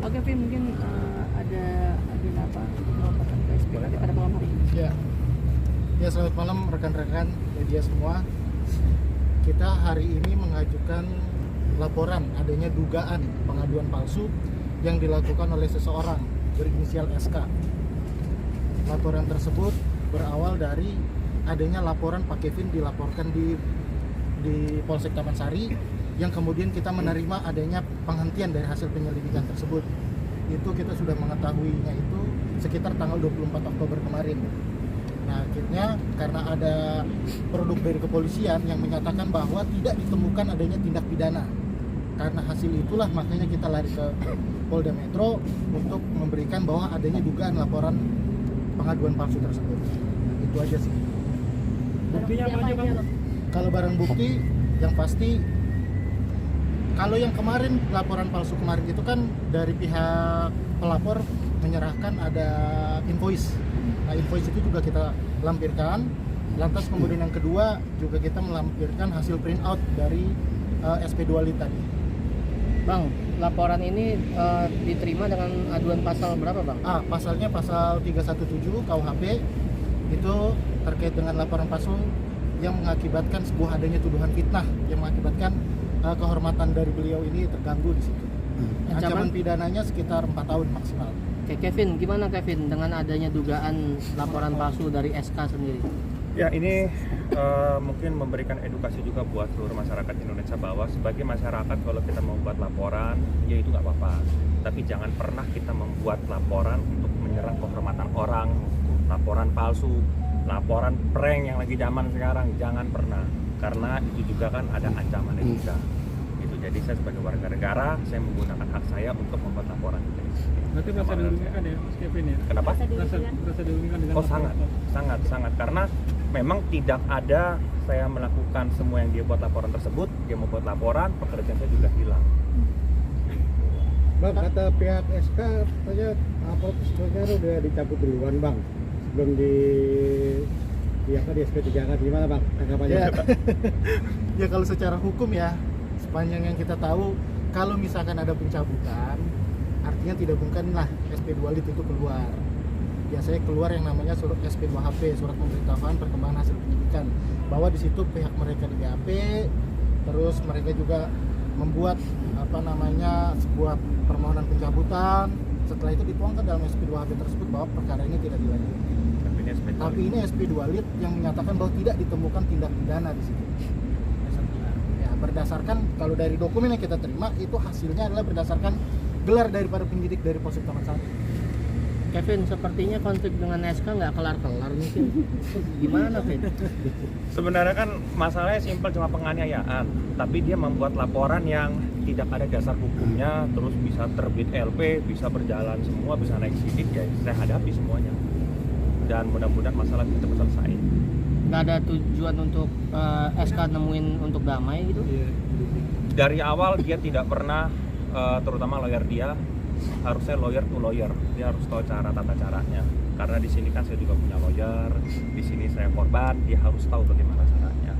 Oke, Vin, mungkin ada agenda apa melaporkan ke SPKP pada malam hari ini? Ya, selamat malam rekan-rekan media semua. Kita hari ini mengajukan laporan adanya dugaan pengaduan palsu yang dilakukan oleh seseorang berinisial SK. Laporan tersebut berawal dari adanya laporan Pak Kevin dilaporkan di Polsek Taman Sari, yang kemudian kita menerima adanya penghentian dari hasil penyelidikan tersebut. Itu kita sudah mengetahuinya itu sekitar tanggal 24 Oktober kemarin. Nah, akhirnya karena ada produk dari kepolisian yang menyatakan bahwa tidak ditemukan adanya tindak pidana. Karena hasil itulah makanya kita lari ke Polda Metro untuk memberikan bahwa adanya dugaan laporan pengaduan palsu tersebut. Nah, itu aja sih. Buktinya apa aja, Bang? Kalau barang bukti yang pasti, kalau yang kemarin laporan palsu kemarin itu kan dari pihak pelapor menyerahkan ada invoice. Nah, invoice itu juga kita lampirkan. Lantas kemudian yang kedua juga kita melampirkan hasil print out dari SP2 Lit tadi. Bang, laporan ini diterima dengan aduan pasal berapa, Bang? Pasalnya pasal 317 KUHP itu terkait dengan laporan palsu yang mengakibatkan sebuah adanya tuduhan fitnah yang mengakibatkan kehormatan dari beliau ini terganggu di situ. Ancaman pidananya sekitar 4 tahun maksimal. Oke, Kevin, gimana Kevin dengan adanya dugaan laporan palsu dari SK sendiri? Ya, ini mungkin memberikan edukasi juga buat seluruh masyarakat Indonesia bahwa sebagai masyarakat kalau kita membuat laporan, ya itu nggak apa-apa. Tapi jangan pernah kita membuat laporan untuk menyerang kehormatan orang, laporan palsu, laporan prank yang lagi zaman sekarang, jangan pernah. Karena itu juga kan ada ancamannya juga. Gitu. Jadi saya sebagai warga negara, saya menggunakan hak saya untuk membuat laporan. Berarti merasa dirugikan ya, Mas Kevin ya? Kenapa? Merasa dirugikan dengan Oh, sangat. Karena memang tidak ada saya melakukan semua yang dia buat laporan tersebut, dia membuat laporan, pekerjaan saya juga hilang. Bang, kata pihak SK katanya sebenarnya udah dicabut duluan, Bang, sebelum di SP3 kan, gimana Bang tanggapannya? Ya kalau secara hukum ya, sepanjang yang kita tahu, kalau misalkan ada pencabutan, artinya tidak mungkinlah SP2 Lit itu keluar. Biasanya keluar yang namanya surat SP2HP, surat pemberitahuan perkembangan hasil penyidikan, bahwa di situ pihak mereka di BAP, terus mereka juga membuat sebuah permohonan pencabutan. Setelah itu dituangkan dalam SP2HP tersebut bahwa perkara ini tidak dilanjuti. Tapi ini SP2 Lit yang menyatakan bahwa tidak ditemukan tindak pidana di situ. Ya, berdasarkan kalau dari dokumen yang kita terima itu hasilnya adalah berdasarkan gelar daripada penyidik dari Polsek Taman Sari. Kevin, sepertinya konflik dengan SK nggak kelar-kelar mungkin. Gimana, Vin? Sebenarnya kan masalahnya simpel, cuma penganiayaan, tapi dia membuat laporan yang tidak ada dasar hukumnya, terus bisa terbit LP, bisa berjalan semua, bisa naik sidik, ya saya hadapi semuanya. Dan mudah-mudahan masalah itu cepat selesai. Nggak ada tujuan untuk SK nemuin untuk damai gitu? Dari awal dia tidak pernah, terutama lawyer dia, harusnya lawyer to lawyer, dia harus tahu tata caranya. Karena di sini kan saya juga punya lawyer, di sini saya korban, dia harus tahu bagaimana caranya.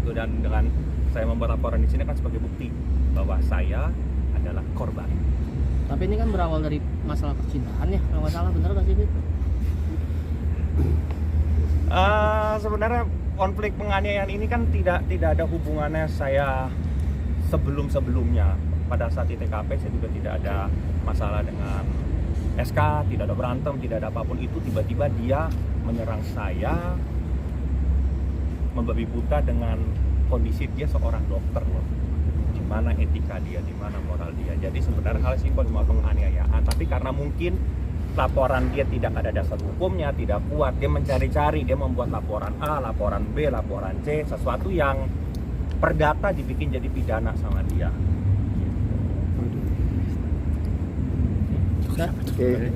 Itu, dan dengan saya membuat laporan di sini kan sebagai bukti bahwa saya adalah korban. Tapi ini kan berawal dari masalah percintaan ya, kalau nggak salah, bener nggak sih, Vin? Sebenarnya konflik penganiayaan ini kan tidak ada hubungannya saya sebelumnya. Pada saat di TKP saya juga tidak ada masalah dengan SK, tidak ada berantem, tidak ada apapun itu. Tiba-tiba dia menyerang saya, membabi buta dengan kondisi dia seorang dokter loh. Di mana etika dia, di mana moral dia. Jadi sebenarnya hal simpel cuma penganiayaan, tapi karena mungkin laporan dia tidak ada dasar hukumnya, tidak kuat, dia mencari-cari, dia membuat laporan A, laporan B, laporan C, sesuatu yang perdata dibikin jadi pidana sama dia. Oke.